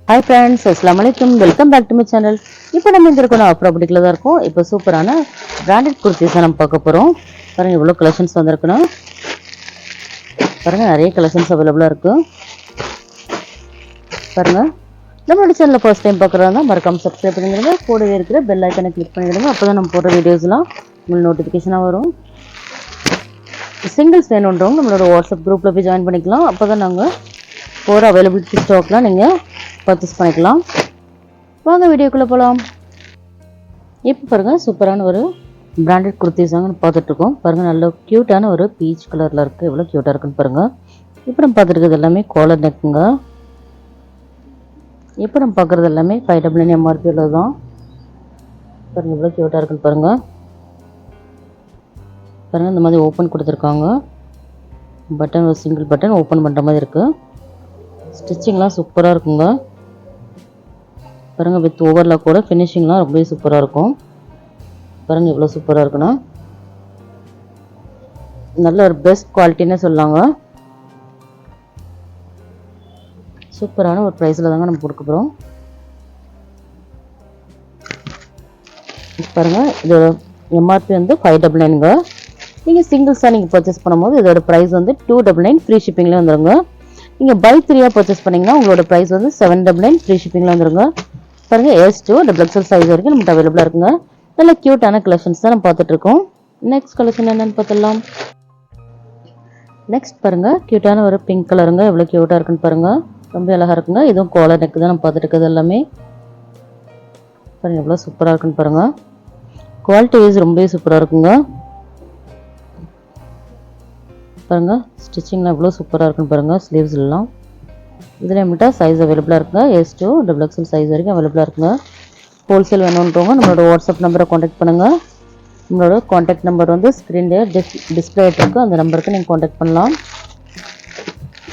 Hi friends, Assalamualaikum. Welcome back to my channel. இப்போ நம்ம இந்த இருக்கோம் ஆஃபர் அப்படிக்கல தான் இருக்கும். இப்போ சூப்பரான பிராண்டட் குர்த்திஸ் நம்ம பார்க்க போறோம். பாருங்க இவ்வளவு கலெக்ஷன்ஸ் வந்திருக்குனா. பாருங்க நிறைய கலெக்ஷன்ஸ் அவேலபிளா இருக்கு. பாருங்க நம்மளோட சேனலை ஃபர்ஸ்ட் டைம் பார்க்குறதா மறக்காம சப்ஸ்கிரைப் பண்ணிடுங்க. கூடவே இருக்கிற பெல் ஐகானை கிளிக் பண்ணிடுங்க. அப்பதான் நம்ம போடுற வீடியோஸ்லாம் உங்களுக்கு நோட்டிஃபிகேஷனா வரும். சிங்கிள்ஸ் வேணும்ன்றவங்க நம்மளோட வாட்ஸ்அப் குரூப்ல போய் ஜாயின் பண்ணிக்கலாம். அப்பதான் நாங்க போற அவைலபிலிட்டி ஸ்டாக்லாம் நீங்க பர்ச்சேஸ் பண்ணிக்கலாம். வாங்க வீடியோக்குள்ள போலாம். இப்போ பாருங்க சூப்பரான ஒரு பிராண்டட் குர்த்திஸ் வாங்க பார்த்துட்டு இருக்கோம். பாருங்க நல்ல கியூட்டான ஒரு பீச் கலர்ல இருக்கு. எவ்வளவு கியூட்டா இருக்குன்னு பாருங்க. இப்போ நம்ம பார்த்துட்டு இருக்கிறது எல்லாமே காலர் நெக்குங்க. இப்போ நம்ம பார்க்குறது எல்லாமே 599 MRP தான். பாருங்க எவ்வளவு கியூட்டா இருக்குன்னு பாருங்க. பாருங்க இந்த மாதிரி ஓப்பன் கொடுத்துருக்காங்க. பட்டன் ஒரு சிங்கிள் பட்டன் ஓப்பன் பண்ணுற மாதிரி இருக்கு. ஸ்டிச்சிங்லாம் சூப்பராக இருக்குங்க. பாருங்க வித் ஓவர்லாக் கூட ஃபினிஷிங்லாம் ரொம்ப சூப்பராக இருக்கும். பாருங்க எவ்வளோ சூப்பராக இருக்குன்னா நல்ல ஒரு பெஸ்ட் குவாலிட்டின்னு சொல்லாங்க. சூப்பரான ஒரு ப்ரைஸில் தாங்க நம்ம கொடுக்க போகிறோம். பாருங்க இதோட MRP வந்து 599ங்க. நீங்கள் சிங்கிள்ஸாக நீங்கள் பர்ச்சேஸ் பண்ணும்போது இதோட ப்ரைஸ் வந்து 299 ஃப்ரீ ஷிப்பிங்லேயே வந்துடுங்க. நீங்கள் பை 3 பர்ச்சேஸ் பண்ணிங்கன்னா உங்களோட ப்ரைஸ் வந்து 799 ஃப்ரீ ஷிப்பிங்கில் வந்துடுங்க. பாருங்க S2 XXL சைஸ் வரைக்கும் நமக்கு அவைலபிளா இருக்குங்க. நல்ல கியூட்டான கலெக்ஷன்ஸ் தான் நம்ம பார்த்துட்டு இருக்கோம். நெக்ஸ்ட் கலெக்ஷன் என்னன்னு பார்த்துடலாம். நெக்ஸ்ட் பாருங்க கியூட்டான ஒரு பிங்க் கலருங்க. எவ்வளவு கியூட்டா இருக்குன்னு பாருங்க. ரொம்ப அழகா இருக்குங்க. இதுவும் காலர் நெக் தான் நம்ம பார்த்துட்டு இருக்கிறது எல்லாமே. பாருங்க எவ்வளவு சூப்பரா இருக்குன்னு பாருங்க. குவாலிட்டி வைஸ் ரொம்ப சூப்பரா இருக்குங்க. பாருங்க ஸ்டிச்சிங்லாம் எவ்வளவு சூப்பரா இருக்குன்னு பாருங்க. ஸ்லீவ்ஸ் எல்லாம் இதில் நம்மகிட்ட சைஸ் அவைலபிளாக இருக்குங்க. S2 XXL சைஸ் வரைக்கும் அவைலபிளாக இருக்குங்க. ஹோல்சேல் வேணுன்றவங்க நம்மளோட வாட்ஸ்அப் நம்பரை காண்டாக்ட் பண்ணுங்கள். நம்மளோட காண்டாக்ட் நம்பர் வந்து ஸ்க்ரீன்லேயே டிஸ்பிளே ஆகிட்டு அந்த நம்பருக்கு நீங்கள் காண்டாக்ட் பண்ணலாம்.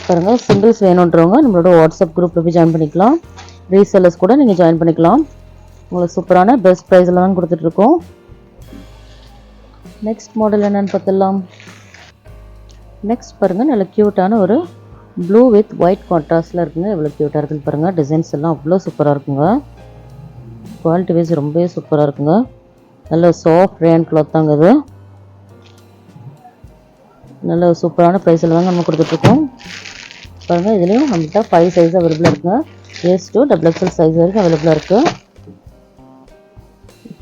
பாருங்கள் சிங்கிள்ஸ் வேணுன்றவங்க நம்மளோட வாட்ஸ்அப் குரூப்பில் போய் ஜாயின் பண்ணிக்கலாம். ரீசெல்லர்ஸ் கூட நீங்கள் ஜாயின் பண்ணிக்கலாம். உங்களுக்கு சூப்பரான பெஸ்ட் ப்ரைஸில் தான் கொடுத்துட்ருக்கோம். நெக்ஸ்ட் மாடல் என்னென்னு பார்த்துடலாம். நெக்ஸ்ட் பாருங்கள் நல்ல க்யூட்டான ஒரு ப்ளூ வித் ஒயிட் கான்ட்ராஸ்டில் இருக்குங்க. எவ்வளோ க்யூட்டாக இருக்குன்னு பாருங்கள். டிசைன்ஸ் எல்லாம் அவ்வளோ சூப்பராக இருக்குங்க. குவாலிட்டி வைஸ் ரொம்பவே சூப்பராக இருக்குங்க. நல்ல சாஃப்ட் ரேன் கிளாத் தாங்க இது. நல்ல சூப்பரான ப்ரைஸில் தாங்க நம்ம கொடுத்துட்ருக்கோம். பாருங்கள் இதுலேயும் நம்மகிட்ட 5 சைஸ் அவைலபிளாக இருக்குங்க. S2 XXL சைஸ் வரைக்கும் அவைலபிளாக இருக்குது.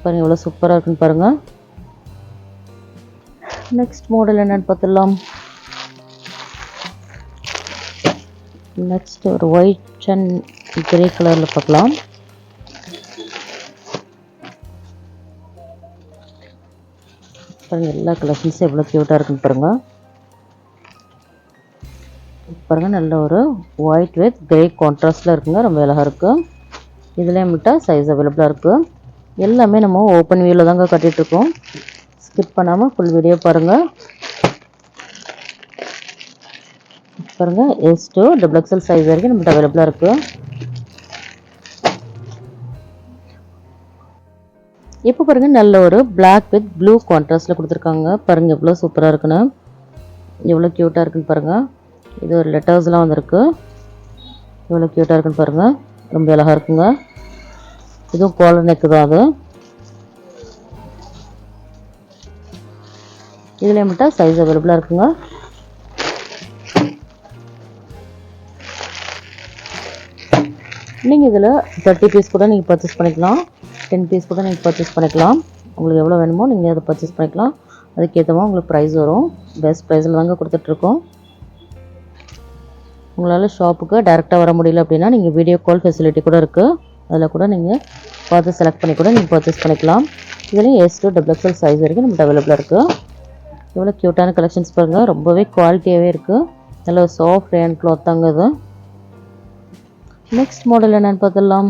பாருங்கள் எவ்வளோ சூப்பராக இருக்குன்னு பாருங்கள். நெக்ஸ்ட் மாடல் என்னென்னு பார்த்துடலாம். நெக்ஸ்ட் ஒரு ஒயிட் அண்ட் கிரே கலரில் பார்க்கலாம். பாருங்கள் எல்லா கலெக்ஷன்ஸும் எவ்வளோ க்யூட்டாக இருக்குன்னு பாருங்கள். பாருங்கள் நல்ல ஒரு ஒயிட் வித் கிரே கான்ட்ராஸ்டில் இருக்குங்க. ரொம்ப அழகாக இருக்குது. இதில் நம்மகிட்ட சைஸ் அவைலபிளாக இருக்குது. எல்லாமே நம்ம ஓப்பன் வியூவில் தாங்க கட்டிகிட்ருக்கோம். ஸ்கிப் பண்ணாமல் ஃபுல் வீடியோ பாருங்கள். பாருங்கள் S2 XXL சைஸ் வரைக்கும் நம்மகிட்ட அவைலபிளாக இருக்குது. இப்போ பாருங்கள் நல்ல ஒரு பிளாக் வித் ப்ளூ கான்ட்ராஸ்டில் கொடுத்துருக்காங்க. பாருங்கள் எவ்வளோ சூப்பராக இருக்குன்னு எவ்வளோ க்யூட்டாக இருக்குன்னு பாருங்கள். இது ஒரு லெட்டர்ஸ்லாம் வந்துருக்கு. எவ்வளோ க்யூட்டாக இருக்குன்னு பாருங்கள். ரொம்ப அழகாக இருக்குங்க. இதுவும் காலர் நெக்கு தான் அது. இதில் மட்டும் சைஸ் அவைலபிளாக இருக்குங்க. நீங்கள் இதில் 30 பீஸ் கூட நீங்கள் பர்ச்சேஸ் பண்ணிக்கலாம். 10 பீஸ் கூட நீங்கள் பர்ச்சேஸ் பண்ணிக்கலாம். உங்களுக்கு எவ்வளோ வேணுமோ நீங்கள் அதை பர்ச்சேஸ் பண்ணிக்கலாம். அதுக்கேற்றமாக உங்களுக்கு ப்ரைஸ் வரும். பெஸ்ட் ப்ரைஸில் தாங்க கொடுத்துட்ருக்கோம். உங்களால் ஷாப்புக்கு டைரெக்டாக வர முடியல அப்படின்னா நீங்கள் வீடியோ கால் ஃபெசிலிட்டி கூட இருக்குது. அதில் கூட நீங்கள் பார்த்து செலக்ட் பண்ணி கூட நீங்கள் பர்ச்சேஸ் பண்ணிக்கலாம். இதுலேயும் S2 XXL சைஸ் வரைக்கும் நம்மகிட்ட அவைலபிளாக இருக்குது. எவ்வளோ க்யூட்டான கலெக்ஷன்ஸ் பாருங்கள். ரொம்பவே குவாலிட்டியாகவே இருக்குது. நல்ல சாஃப்ட் ரேன் கிளாத் தாங்க இது. நெக்ஸ்ட் மாடல் என்னன்னு பார்த்துடலாம்.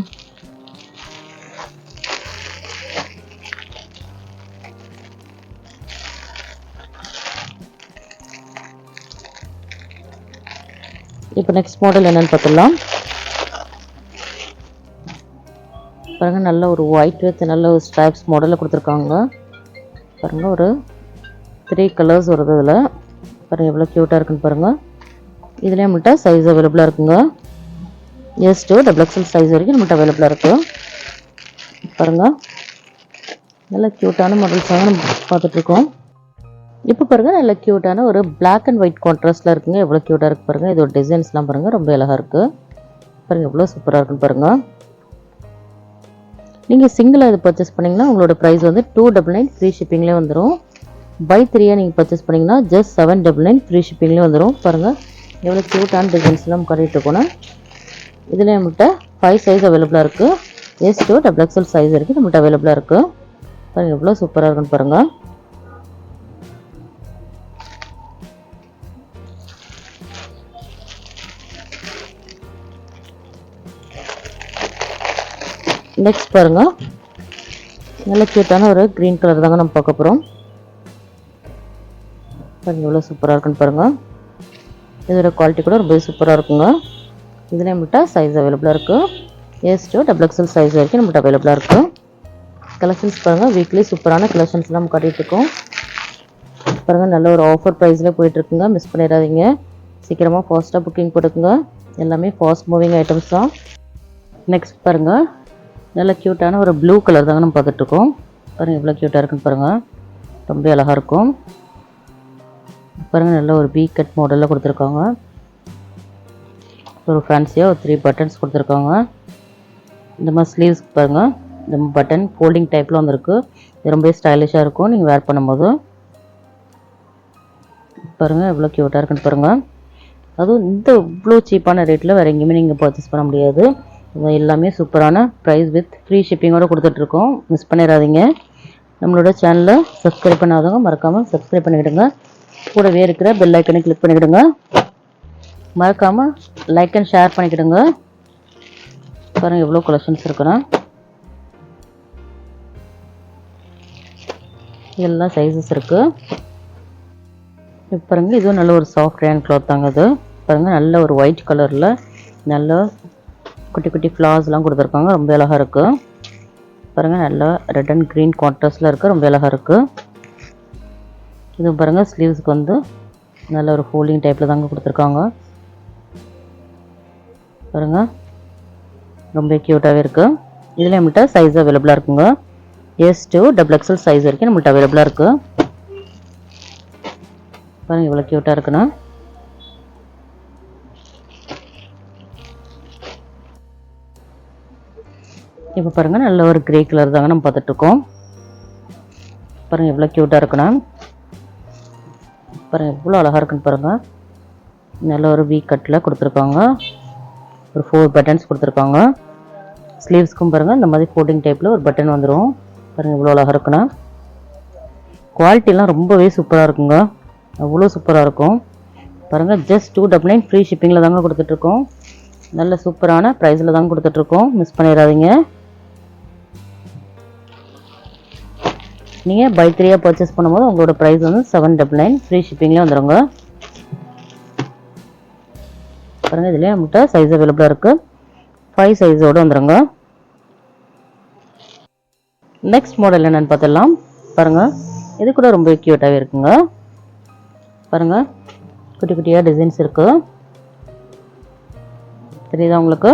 இப்போ நெக்ஸ்ட் மாடல் என்னன்னு பார்த்துடலாம். பாருங்கள் நல்ல ஒரு ஒயிட் வித் நல்ல ஒரு ஸ்ட்ரைப்ஸ் மாடலில் கொடுத்துருக்காங்க. பாருங்கள் ஒரு 3 கலர்ஸ் வருது இதில். பாருங்கள் எவ்வளோ க்யூட்டாக இருக்குன்னு பாருங்கள். இதுலேயே நம்மகிட்ட சைஸ் அவைலபிளாக இருக்குங்க. S to double XL size வரைக்கும் நம்மகிட்ட அவைலபிளாக இருக்குது. பாருங்கள் நல்ல க்யூட்டான மாடல்ஸாக நம்ம பார்த்துட்ருக்கோம். இப்போ பாருங்கள் நல்ல க்யூட்டான ஒரு பிளாக் அண்ட் ஒயிட் கான்ட்ராஸ்ட்டில் இருக்குங்க. எவ்வளோ க்யூட்டாக இருக்குது பாருங்கள். இதோட டிசைன்ஸ்லாம் பாருங்கள் ரொம்ப அழகாக இருக்குது. பாருங்கள் எவ்வளோ சூப்பராக இருக்குன்னு பாருங்கள். நீங்கள் சிங்கிளாக இது பர்ச்சேஸ் பண்ணிங்கன்னா உங்களோட ப்ரைஸ் வந்து 299 ஃப்ரீ ஷிப்பிங்லேயே வந்துடும். பை 3யாக நீங்கள் பர்ச்சேஸ் பண்ணிங்கன்னா ஜஸ்ட் 799 ஃப்ரீ ஷிப்பிங்லேயே வந்துடும். பாருங்கள் எவ்வளோ க்யூட்டான டிசைன்ஸ்லாம் காட்டிகிட்டு இருக்கோன்னா இதில் நம்மகிட்ட 5 சைஸ் அவைலபிளாக இருக்குது. S to double XL size வரைக்கும் நம்மகிட்ட அவைலபிளாக இருக்குது. பாருங்கள் எவ்வளோ சூப்பராக இருக்குன்னு பாருங்கள். நெக்ஸ்ட் பாருங்கள் நல்ல க்யூட்டான ஒரு க்ரீன் கலர் தாங்க நம்ம பார்க்க போகிறோம். பாருங்கள் எவ்வளோ சூப்பராக இருக்குன்னு பாருங்கள். இதோட குவாலிட்டி கூட ரொம்ப சூப்பராக இருக்குங்க. இதில் நம்மகிட்ட சைஸ் அவைலபிளாக இருக்குது. S to double XL size வரைக்கும் நம்மகிட்ட அவைலபிளாக இருக்குது. கலெக்ஷன்ஸ் பாருங்கள் வீக்லி சூப்பரான கலெக்ஷன்ஸ் நம்ம காட்டிகிட்டு இருக்கோம். பாருங்கள் நல்ல ஒரு ஆஃபர் ப்ரைஸில் போயிட்டுருக்குங்க. மிஸ் பண்ணிடாதீங்க. சீக்கிரமாக ஃபாஸ்ட்டாக புக்கிங் போட்டுக்குங்க. எல்லாமே ஃபாஸ்ட் மூவிங் ஐட்டம்ஸ் தான். நெக்ஸ்ட் பாருங்கள் நல்ல க்யூட்டான ஒரு ப்ளூ கலர் தாங்க நம்ம பார்த்துட்ருக்கோம். பாருங்கள் எவ்வளோ க்யூட்டாக இருக்குன்னு பாருங்கள். ரொம்ப அழகாக இருக்கும். பாருங்கள் நல்ல ஒரு பீ கட் மாடலில் கொடுத்துருக்காங்க. ஒரு ஃபேன்சியாக ஒரு 3 பட்டன்ஸ் கொடுத்துருக்காங்க. இந்த மாதிரி ஸ்லீவ்ஸ் பாருங்கள் இந்த பட்டன் ஃபோல்டிங் டைப்பில் வந்துருக்கு. இது ரொம்ப ஸ்டைலிஷாக இருக்கும் நீங்கள் வேர் பண்ணும்போது. பாருங்கள் எவ்வளோ க்யூட்டாக இருக்குன்னு பாருங்கள். அதுவும் இந்த இவ்வளோ சீப்பான ரேட்டில் வேறு எங்கேயுமே நீங்கள் பர்ச்சேஸ் பண்ண முடியாது. இது எல்லாமே சூப்பரான ப்ரைஸ் வித் ஃப்ரீ ஷிப்பிங்கோடு கொடுத்துட்ருக்கோம். மிஸ் பண்ணிடாதீங்க. நம்மளோட சேனலை சப்ஸ்கிரைப் பண்ணாதவங்க மறக்காமல் சப்ஸ்கிரைப் பண்ணிக்கிடுங்க. கூடவே இருக்கிற பெல் ஐக்கனை கிளிக் பண்ணிக்கிடுங்க. மறக்காமல் லைக் அண்ட் ஷேர் பண்ணிக்கிடுங்க. பாருங்கள் எவ்வளோ கலெக்ஷன்ஸ் இருக்குன்னா இதெல்லாம் சைஸஸ் இருக்குது. இப்போ பாருங்கள் இதுவும் நல்ல ஒரு சாஃப்ட் ரேன் கிளாத் தாங்க. இது பாருங்கள் நல்ல ஒரு ஒயிட் கலரில் நல்ல குட்டி குட்டி ஃப்ளார்ஸ்லாம் கொடுத்துருக்காங்க. ரொம்ப அழகாக இருக்குது. பாருங்கள் நல்லா ரெட் அண்ட் க்ரீன் கான்ட்ராஸ்டில் இருக்குது. ரொம்ப அழகாக இருக்குது. இது பாருங்கள் ஸ்லீவ்ஸுக்கு வந்து நல்ல ஒரு ஃபோல்டிங் டைப்பில் தாங்க கொடுத்துருக்காங்க. பாருங்கள் ரொம்ப க்யூட்டாகவே இருக்குது. இதில் நம்மகிட்ட சைஸ் அவைலபிளாக இருக்குங்க. S to double XL size வரைக்கும் நம்மகிட்ட அவைலபிளாக இருக்குது. பாருங்கள் இவ்வளோ க்யூட்டாக இருக்குண்ணா. இப்போ பாருங்கள் நல்ல ஒரு கிரே கலர் தாங்க நம்ம பார்த்துட்ருக்கோம். பாருங்கள் எவ்வளோ க்யூட்டாக இருக்குண்ணா. பாருங்கள் எவ்வளோ அழகாக இருக்குன்னு பாருங்கள். நல்ல ஒரு வீ கட்டில் கொடுத்துருக்காங்க. ஒரு 4 பட்டன்ஸ் கொடுத்துருக்காங்க. ஸ்லீவ்ஸ்க்கும் பாருங்கள் இந்த மாதிரி ஃபோல்டிங் டைப்பில் ஒரு பட்டன் வந்துடும். பாருங்கள் எவ்வளோ அழகாக இருக்குண்ணா. குவாலிட்டிலாம் ரொம்பவே சூப்பராக இருக்குங்க. அவ்வளோ சூப்பராக இருக்கும். பாருங்கள் ஜஸ்ட் 299 ஃப்ரீ ஷிப்பிங்கில் தாங்க கொடுத்துட்ருக்கோம். நல்ல சூப்பரான ப்ரைஸில் தாங்க கொடுத்துட்ருக்கோம். மிஸ் பண்ணிடாதீங்க. நீங்கள் பை 3யாக பர்ச்சேஸ் பண்ணும்போது உங்களோட ப்ரைஸ் வந்து 799 ஃப்ரீ ஷிப்பிங்லேயே வந்துடுங்க. பாருங்கள் இதுலேயே நம்மகிட்ட சைஸ் அவைலபிளாக இருக்குது. 5 சைஸோடு வந்துடுங்க. நெக்ஸ்ட் மாடல் என்னென்னு பார்த்துடலாம். பாருங்கள் இது கூட ரொம்ப க்யூட்டாகவே இருக்குங்க. பாருங்கள் குட்டி குட்டியாக டிசைன்ஸ் இருக்குது. தெரியுதா உங்களுக்கு?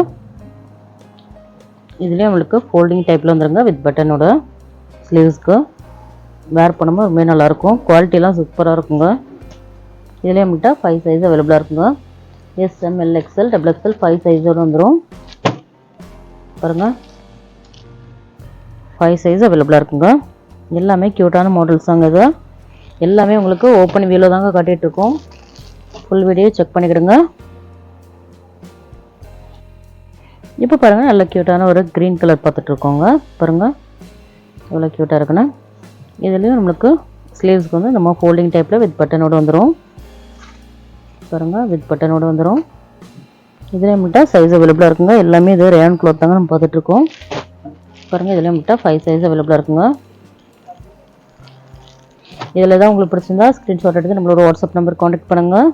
இதுலேயே உங்களுக்கு ஃபோல்டிங் டைப்பில் வந்துடுங்க வித் பட்டனோட ஸ்லீவ்ஸ்க்கு. வேர் பண்ணும்போது ரொம்ப நல்லாயிருக்கும். குவாலிட்டிலாம் சூப்பராக இருக்குங்க. இதுலேயே நம்மகிட்ட 5 சைஸ் அவைலபிளாக இருக்குங்க. S M L XL double XL 5 சைஸோடு வந்துடும். பாருங்கள் 5 சைஸ் அவைலபிளாக இருக்குங்க. எல்லாமே க்யூட்டான மாடல்ஸ் தாங்க. இது எல்லாமே உங்களுக்கு ஓப்பன் வியூவில் தாங்க காட்டிகிட்ருக்கோம். ஃபுல் வீடியோ செக் பண்ணிக்கிடுங்க. இப்போ பாருங்கள் நல்ல க்யூட்டான ஒரு க்ரீன் கலர் பார்த்துட்ருக்கோங்க. பாருங்கள் எவ்வளோ க்யூட்டாக இருக்குன்னு. இதுலேயும் நம்மளுக்கு ஸ்லீவ்ஸ்க்கு வந்து நம்ம ஃபோல்டிங் டைப்பில் வித் பட்டனோடு வந்துடும். பாருங்கள் வித் பட்டனோடு வந்துடும். இதில் நம்மகிட்ட சைஸ் அவைலபிளாக இருக்குங்க. எல்லாமே இது ரேயான் கிளாத் தாங்க நம்ம பார்த்துட்ருக்கோம். பாருங்கள் இதில் நம்மகிட்ட 5 சைஸ் அவைலபிளாக இருக்குங்க. இதில் தான் உங்களுக்கு பிடிச்சிருந்தா ஸ்க்ரீன்ஷாட் எடுத்து நம்மளோட வாட்ஸ்அப் நம்பர் காண்டாக்ட் பண்ணுங்கள்.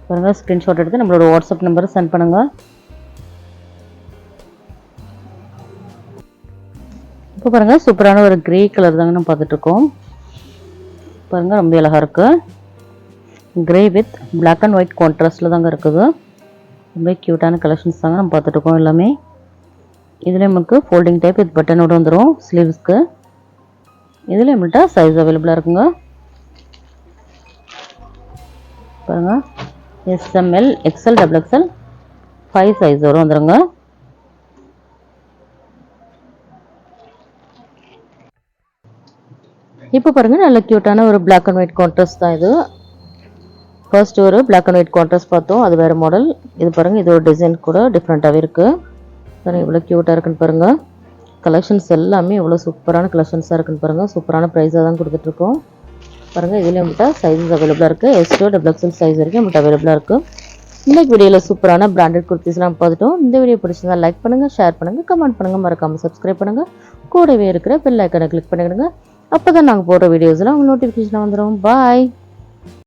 பாருங்கள் ஸ்க்ரீன்ஷாட் எடுத்து நம்மளோட வாட்ஸ்அப் நம்பரை சென்ட் பண்ணுங்கள். இப்போ பாருங்கள் சூப்பரான ஒரு கிரே கலர் தாங்க நம்ம பார்த்துட்ருக்கோம். பாருங்கள் ரொம்ப அழகாக இருக்குது. Grey with black and white கான்ட்ராஸ்டில் தாங்க இருக்குது. ரொம்ப க்யூட்டான கலெக்ஷன்ஸ் தாங்க நம்ம பார்த்துட்ருக்கோம் எல்லாமே. இதில் நமக்கு ஃபோல்டிங் டைப் இது பட்டனோடு வந்துடும் ஸ்லீவ்ஸ்க்கு. இதில் நம்மள்கிட்ட சைஸ் அவைலபிளாக இருக்குங்க. பாருங்கள், SML, XL, XXL 5 சைஸோடு வந்துடுங்க. இப்போ பாருங்கள், நல்ல க்யூட்டான ஒரு பிளாக் அண்ட் ஒயிட் கான்ட்ராஸ்ட் தான் இது. ஃபர்ஸ்ட் ஒரு பிளாக் அண்ட் ஒயிட் கான்ட்ராஸ்ட் பார்த்தோம், அது வேறு மாடல். இது பாருங்கள், இது ஒரு டிசைன் கூட டிஃப்ரெண்ட்டாகவே இருக்குது. பாருங்கள் இவ்வளோ க்யூட்டாக இருக்குன்னு பாருங்கள். கலெக்ஷன்ஸ் எல்லாமே எவ்வளோ சூப்பரான கலெக்ஷன்ஸாக இருக்குன்னு பாருங்கள். சூப்பரான ப்ரைஸாக தான் கொடுத்துட்ருக்கோம். பாருங்கள், இதில் நம்மகிட்ட சைஸஸ் அவைலபிளாக இருக்குது. S2 XXL சைஸ் வரைக்கும் நம்மகிட்ட அவைலபிளாக இருக்குது. இன்றைக்கு வீடியோவில் சூப்பரான பிராண்டட் குர்த்திஸ்லாம் பார்த்துட்டோம். இந்த வீடியோ பிடிச்சிருந்தா லைக் பண்ணுங்கள், ஷேர் பண்ணுங்கள், கமெண்ட் பண்ணுங்கள், மறக்காமல் சப்ஸ்கிரைப் பண்ணுங்கள். கூடவே இருக்கிற பெல் ஐக்கனை கிளிக் பண்ணிடுங்க. அப்போ தான் நாங்கள் போடுற வீடியோஸ்லாம் உங்களுக்கு நோட்டிஃபிகேஷன் வந்துடும். பாய்.